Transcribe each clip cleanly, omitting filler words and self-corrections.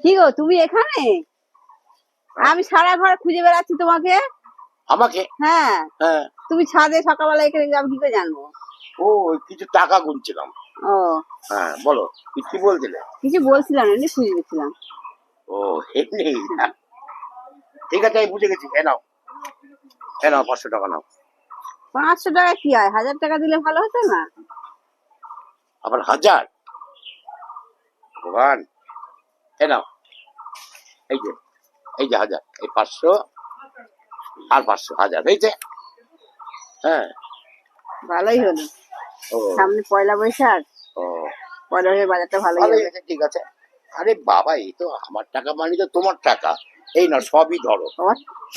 কি গো তুমি এখানে? আমি সারা ঘর খুঁজে বেড়াচ্ছি তোমাকে। আমাকে? হ্যাঁ, হ্যাঁ। তুমি ছাদে সকালবেলা এখানে যাবো কি করে জানবো? ও কিছু টাকা গুনছিলাম। ও হ্যাঁ বলো, কি বলছিলে? কিছু বলছিলাম না, এমনি খুঁজে গেছিলাম। ও এমনি? ঠিক আছে, আমি বুঝে গেছি। নাও, 500 টাকা নাও। 500 টাকা কি হয়? 1000 টাকা দিলে ভালো হতো না? আবার 1000? ভগবান, নাও, এই যে 1000, এই 500 আর 500, 1000 হয়েছে। হ্যাঁ। ভালোই হলো। ও সামনে পয়লা বৈশাখ, ও পয়লা বৈশাখ বাজারটা ভালোই ভালোই হবে। আছে, ঠিক আছে। আরে বাবা, এই তো আমার টাকা, মানে তো তোমার টাকা। এই না, সবই ধরো,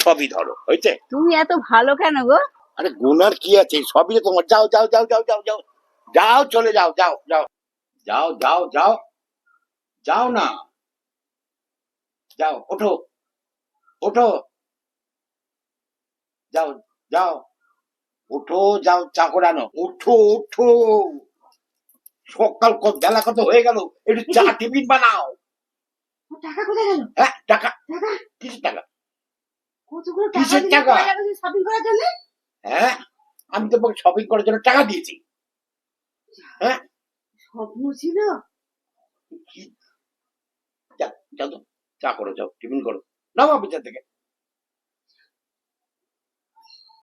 সবই ধরো, হয়েছে। তুমি এত ভালো কেন গো? আরে গুনার কি আছে, সবই তো তোমার। যাও যাও যাও যাও যাও যাও যাও, চলে যাও, যাও যাও যাও যাও যাও যাও না, যাও, ওঠো ওঠো, যাও যাও, ওঠো, যাও, চা করে আনো, ওঠো ওঠো। সকাল বেলা কত হয়ে গেল, একটু চা টিফিন বানাও। টাকা কোথায় গেল? হ্যাঁ, টাকা? টাকা? কিসের টাকা? কতগুলো টাকা কিসের দিলে টাকা? পয়লা বৈশাখ শপিং করার জন্য? হ্যাঁ, আমি তোমাকে শপিং করার জন্য টাকা দিয়েছি। হ্যাঁ, স্বপ্ন ছিল। যাও যাও তো, চা করো, যাও টিফিন করো, নাও অফিসের থেকে।